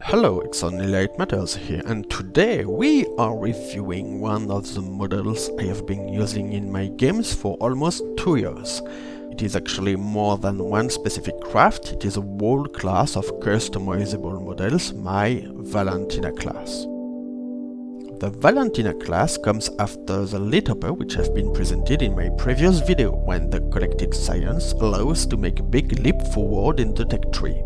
Hello, it's only Light Matters here, and today we are reviewing one of the models I have been using in my games for almost 2 years. It is actually more than one specific craft, it is a whole class of customizable models, my Valentina class. The Valentina class comes after the Letopper, which have been presented in my previous video, when the collected science allows to make a big leap forward in the tech tree.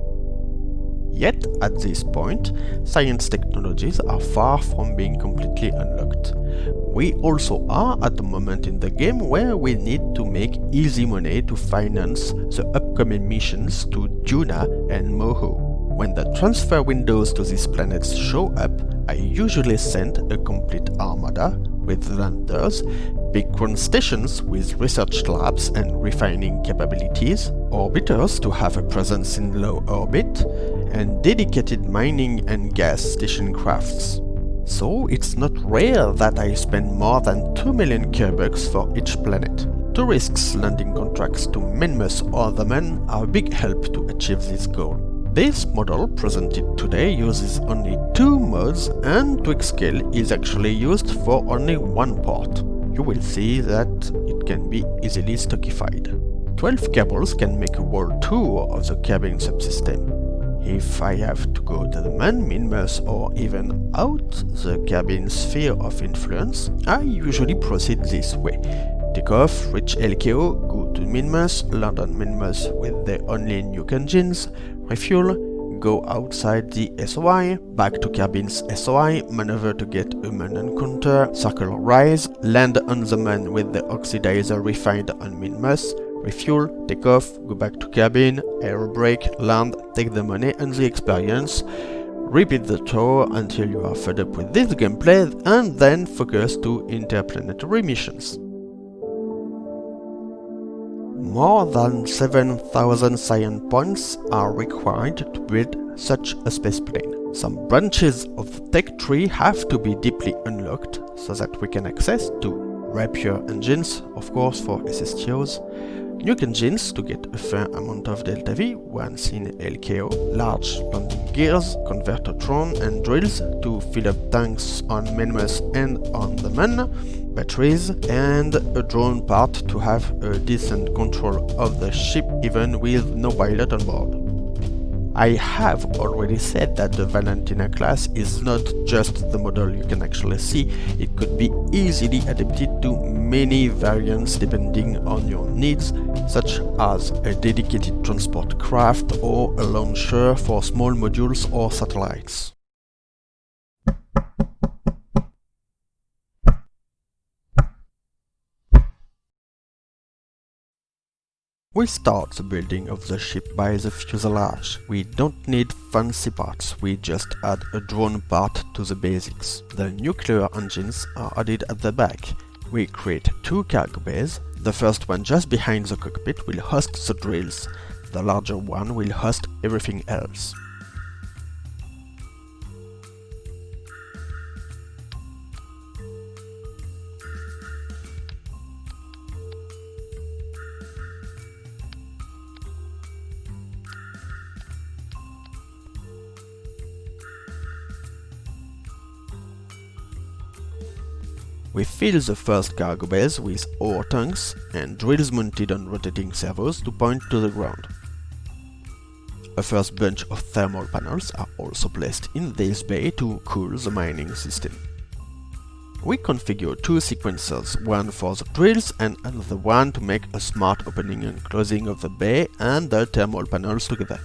Yet, at this point, science technologies are far from being completely unlocked. We also are at a moment in the game where we need to make easy money to finance the upcoming missions to Duna and Moho. When the transfer windows to these planets show up, I usually send a complete armada with landers, big ground stations with research labs and refining capabilities, orbiters to have a presence in low orbit, and dedicated mining and gas station crafts. So it's not rare that I spend more than 2 million K-Bucks for each planet. Tourists landing contracts to Minmus or the Man are a big help to achieve this goal. This model presented today uses only 2 mods, and Twig Scale is actually used for only one part. You will see that it can be easily stockified. 12 cables can make a world tour of the cabin subsystem. If I have to go to the Man, Minmus, or even out the cabin sphere of influence, I usually proceed this way. Take off, reach LKO, go to Minmus, land on Minmus with the only Uniq engines, refuel, go outside the SOI, back to cabin's SOI, maneuver to get a Man encounter, circle rise, land on the Man with the oxidizer refined on Minmus, refuel, take off, go back to cabin, air brake, land, take the money and the experience, repeat the tour until you are fed up with this gameplay, and then focus to interplanetary missions. More than 7,000 science points are required to build such a spaceplane. Some branches of the tech tree have to be deeply unlocked so that we can access to Rapier engines, of course for SSTOs, Uniq engines to get a fair amount of Delta V once in LKO, large landing gears, convertotron and drills to fill up tanks on Minmus and on the Man, batteries, and a drone part to have a decent control of the ship even with no pilot on board. I have already said that the Valentina class is not just the model you can actually see, it could be easily adapted to many variants depending on your needs, such as a dedicated transport craft or a launcher for small modules or satellites. We start the building of the ship by the fuselage. We don't need fancy parts, we just add a drone part to the basics. The nuclear engines are added at the back. We create 2 cargo bays. The first one just behind the cockpit will host the drills. The larger one will host everything else. We fill the first cargo bays with ore tanks and drills mounted on rotating servos to point to the ground. A first bunch of thermal panels are also placed in this bay to cool the mining system. We configure 2 sequencers, one for the drills and another one to make a smart opening and closing of the bay and the thermal panels together.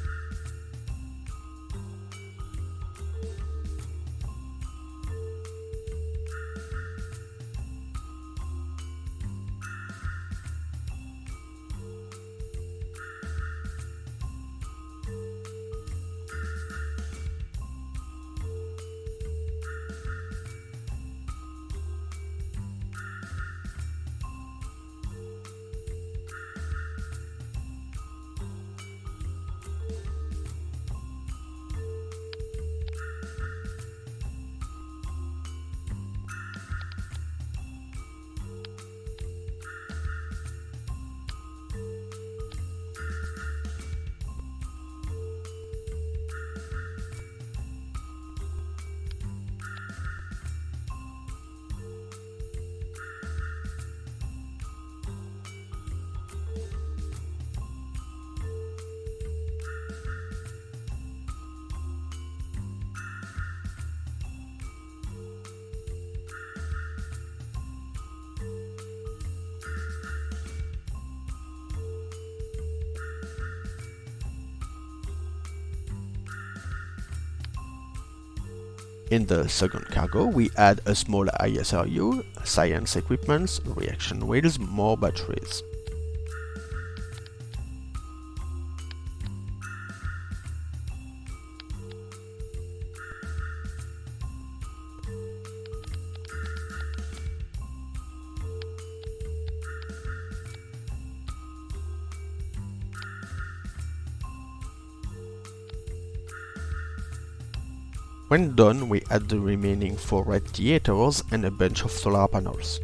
In the second cargo, we add a small ISRU, science equipments, reaction wheels, more batteries. When done, we add the remaining 4 radiators and a bunch of solar panels.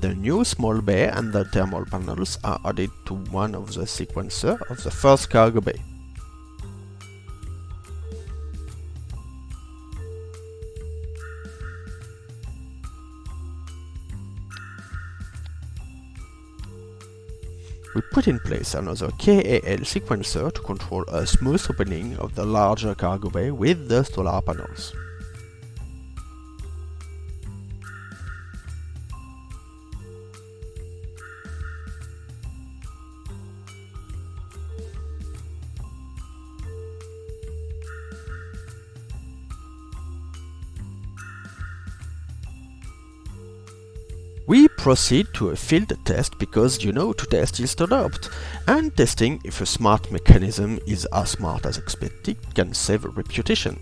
The new small bay and the thermal panels are added to one of the sequencers of the first cargo bay. We put in place another KAL sequencer to control a smooth opening of the larger cargo bay with the solar panels. We proceed to a field test because to test is to adopt, and testing if a smart mechanism is as smart as expected can save a reputation.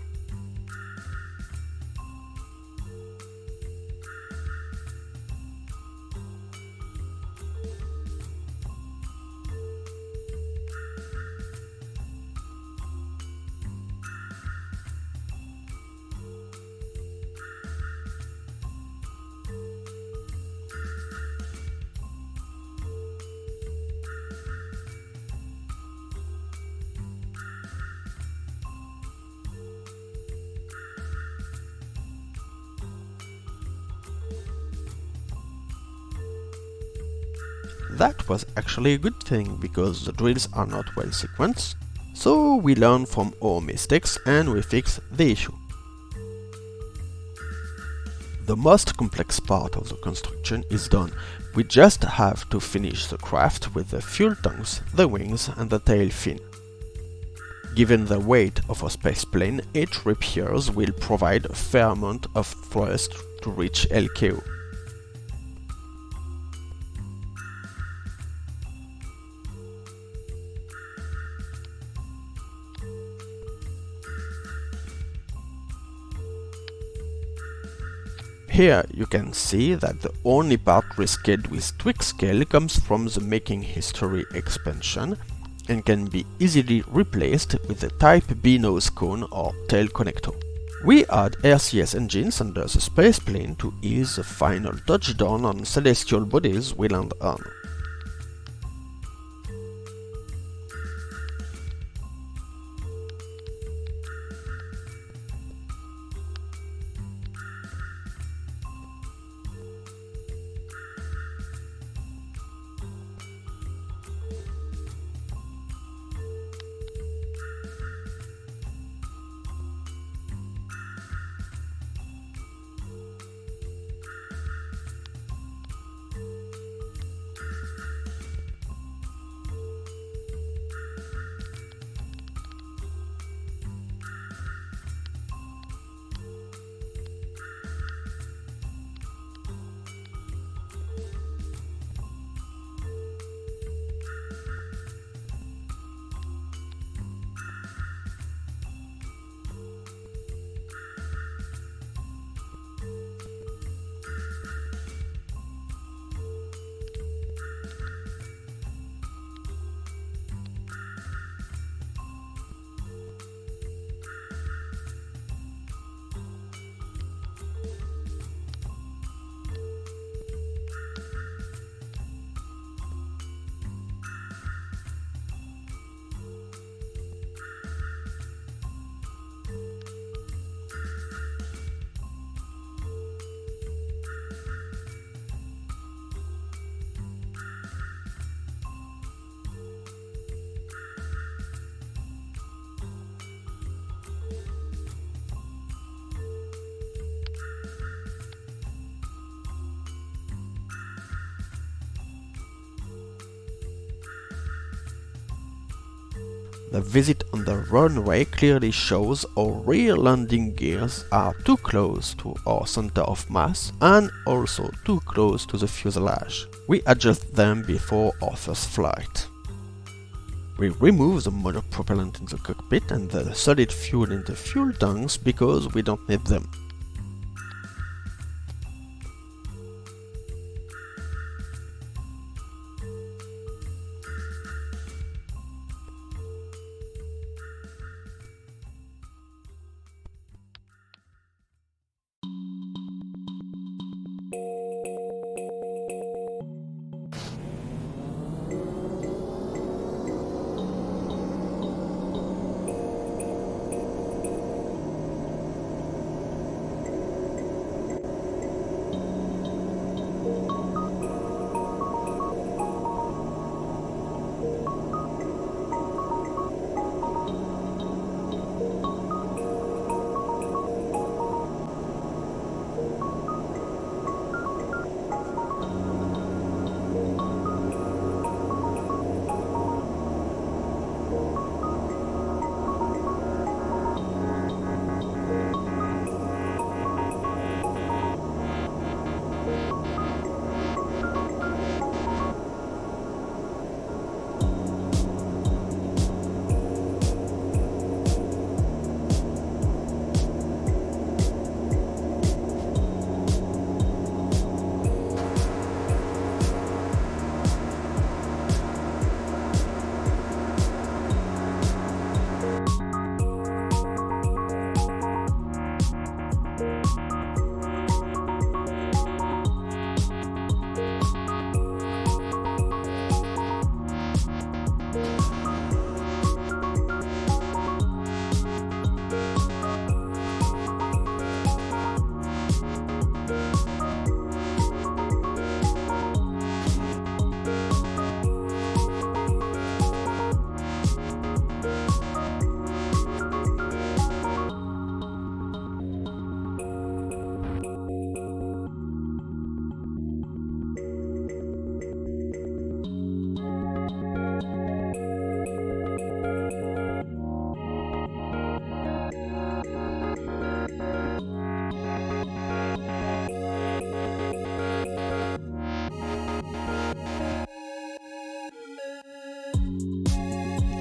That was actually a good thing, because the drills are not well sequenced, so we learn from our mistakes and we fix the issue. The most complex part of the construction is done. We just have to finish the craft with the fuel tanks, the wings and the tail fin. Given the weight of a spaceplane, each repairs will provide a fair amount of thrust to reach LKO. Here you can see that the only part risked with tweak scale comes from the making history expansion and can be easily replaced with the Type B nose cone or tail connector. We add RCS engines under the spaceplane to ease the final touchdown on celestial bodies we land on. The visit on the runway clearly shows our rear landing gears are too close to our center of mass and also too close to the fuselage. We adjust them before our first flight. We remove the monopropellant in the cockpit and the solid fuel in the fuel tanks because we don't need them.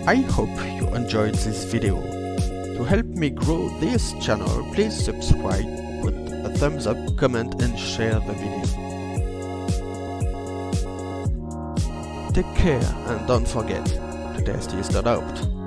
I hope you enjoyed this video. To help me grow this channel, please subscribe, put a thumbs up, comment and share the video. Take care and don't forget to test your out.